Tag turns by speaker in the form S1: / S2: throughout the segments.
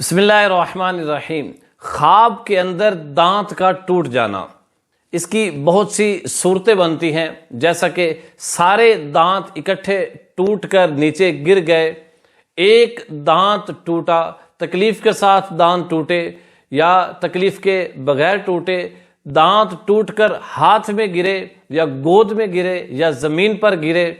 S1: بسم اللہ الرحمن الرحیم۔ خواب کے اندر دانت کا ٹوٹ جانا، اس کی بہت سی صورتیں بنتی ہیں، جیسا کہ سارے دانت اکٹھے ٹوٹ کر نیچے گر گئے، ایک دانت ٹوٹا، تکلیف کے ساتھ دانت ٹوٹے یا تکلیف کے بغیر ٹوٹے، دانت ٹوٹ کر ہاتھ میں گرے یا گود میں گرے یا زمین پر گرے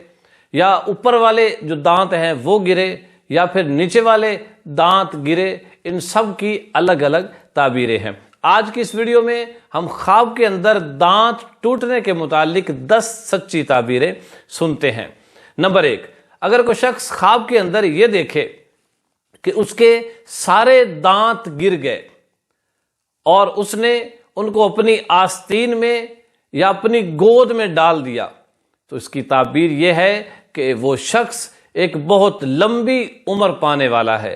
S1: یا اوپر والے جو دانت ہیں وہ گرے یا پھر نیچے والے دانت گرے، ان سب کی الگ الگ تعبیریں ہیں۔ آج کی اس ویڈیو میں ہم خواب کے اندر دانت ٹوٹنے کے متعلق 10 سچی تعبیریں سنتے ہیں۔ نمبر 1، اگر کوئی شخص خواب کے اندر یہ دیکھے کہ اس کے سارے دانت گر گئے اور اس نے ان کو اپنی آستین میں یا اپنی گود میں ڈال دیا، تو اس کی تعبیر یہ ہے کہ وہ شخص ایک بہت لمبی عمر پانے والا ہے۔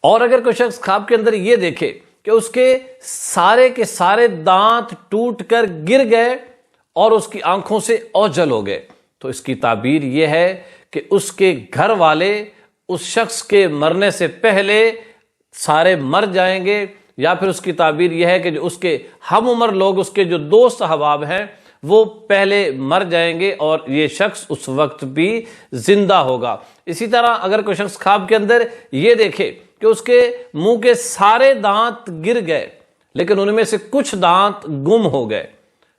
S1: اور اگر کوئی شخص خواب کے اندر یہ دیکھے کہ اس کے سارے دانت ٹوٹ کر گر گئے اور اس کی آنکھوں سے اوجھل ہو گئے، تو اس کی تعبیر یہ ہے کہ اس کے گھر والے اس شخص کے مرنے سے پہلے سارے مر جائیں گے، یا پھر اس کی تعبیر یہ ہے کہ جو اس کے ہم عمر لوگ، اس کے جو دوست احباب ہیں، وہ پہلے مر جائیں گے اور یہ شخص اس وقت بھی زندہ ہوگا۔ اسی طرح اگر کوئی شخص خواب کے اندر یہ دیکھے کہ اس کے منہ کے سارے دانت گر گئے لیکن ان میں سے کچھ دانت گم ہو گئے،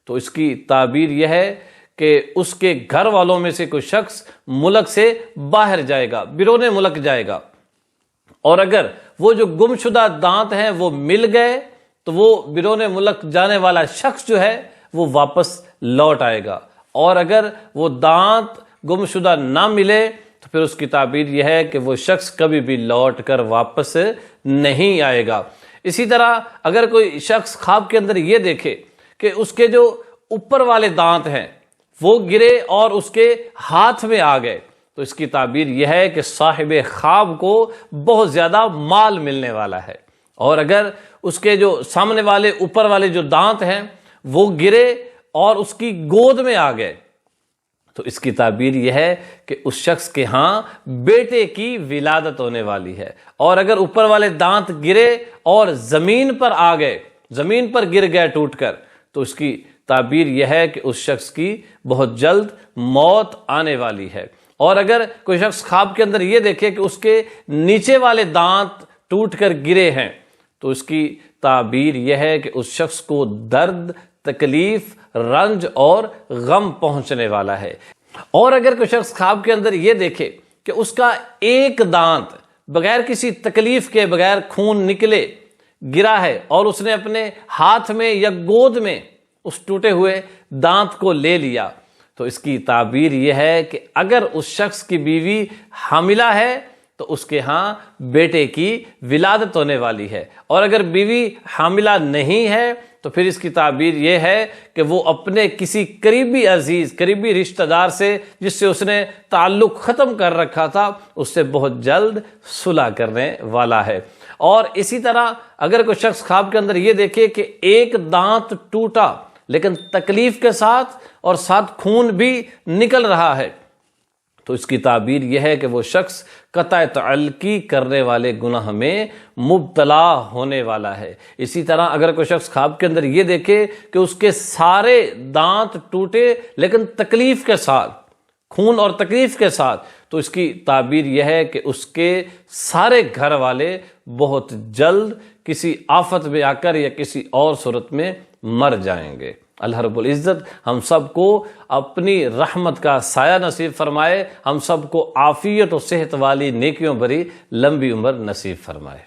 S1: تو اس کی تعبیر یہ ہے کہ اس کے گھر والوں میں سے کوئی شخص ملک سے باہر جائے گا، بیرون ملک جائے گا، اور اگر وہ جو گم شدہ دانت ہیں وہ مل گئے تو وہ بیرون ملک جانے والا شخص جو ہے وہ واپس لوٹ آئے گا، اور اگر وہ دانت گم شدہ نہ ملے تو پھر اس کی تعبیر یہ ہے کہ وہ شخص کبھی بھی لوٹ کر واپس نہیں آئے گا۔ اسی طرح اگر کوئی شخص خواب کے اندر یہ دیکھے کہ اس کے جو اوپر والے دانت ہیں وہ گرے اور اس کے ہاتھ میں آ گئے، تو اس کی تعبیر یہ ہے کہ صاحب خواب کو بہت زیادہ مال ملنے والا ہے۔ اور اگر اس کے جو سامنے والے اوپر والے جو دانت ہیں وہ گرے اور اس کی گود میں آ گئے، تو اس کی تعبیر یہ ہے کہ اس شخص کے ہاں بیٹے کی ولادت ہونے والی ہے۔ اور اگر اوپر والے دانت گرے اور زمین پر آ گئے، زمین پر گر گئے ٹوٹ کر، تو اس کی تعبیر یہ ہے کہ اس شخص کی بہت جلد موت آنے والی ہے۔ اور اگر کوئی شخص خواب کے اندر یہ دیکھے کہ اس کے نیچے والے دانت ٹوٹ کر گرے ہیں، تو اس کی تعبیر یہ ہے کہ اس شخص کو درد، تکلیف، رنج اور غم پہنچنے والا ہے۔ اور اگر کوئی شخص خواب کے اندر یہ دیکھے کہ اس کا ایک دانت بغیر کسی تکلیف کے، بغیر خون نکلے گرا ہے اور اس نے اپنے ہاتھ میں یا گود میں اس ٹوٹے ہوئے دانت کو لے لیا، تو اس کی تعبیر یہ ہے کہ اگر اس شخص کی بیوی حاملہ ہے تو اس کے ہاں بیٹے کی ولادت ہونے والی ہے، اور اگر بیوی حاملہ نہیں ہے تو پھر اس کی تعبیر یہ ہے کہ وہ اپنے کسی قریبی عزیز، قریبی رشتہ دار سے جس سے اس نے تعلق ختم کر رکھا تھا، اس سے بہت جلد صلح کرنے والا ہے۔ اور اسی طرح اگر کوئی شخص خواب کے اندر یہ دیکھے کہ ایک دانت ٹوٹا لیکن تکلیف کے ساتھ اور ساتھ خون بھی نکل رہا ہے، تو اس کی تعبیر یہ ہے کہ وہ شخص قطع تعلقی کرنے والے گناہ میں مبتلا ہونے والا ہے۔ اسی طرح اگر کوئی شخص خواب کے اندر یہ دیکھے کہ اس کے سارے دانت ٹوٹے لیکن تکلیف کے ساتھ، خون اور تکلیف کے ساتھ، تو اس کی تعبیر یہ ہے کہ اس کے سارے گھر والے بہت جلد کسی آفت میں آ کر یا کسی اور صورت میں مر جائیں گے۔ اللہ رب العزت ہم سب کو اپنی رحمت کا سایہ نصیب فرمائے، ہم سب کو عافیت و صحت والی نیکیوں بھری لمبی عمر نصیب فرمائے۔